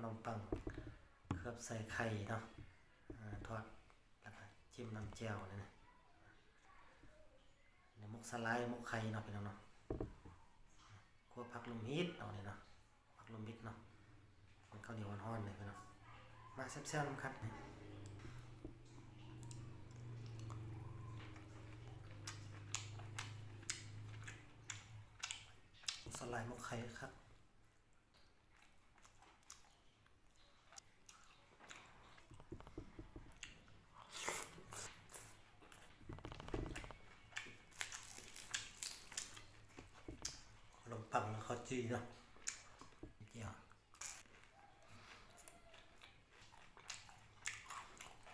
นมปังเคลือบใส่ไข่เนาะทอดแล้วก็จิ้มน้ำแจ่วนี่นะเนี่ยมุกสไลด์มุกไข่เนาะพี่น้องเนาะคั่วผักลมฮิตเอาเนี่ยเนาะผักลมฮิตเนาะมันข้าวเหนียวร้อนๆเลยพี่น้องมาแซ่บๆน้ำคัดเนี่ยสไลด์มุกไข่ครับขนมปังแล้วข้าวจีเนาะ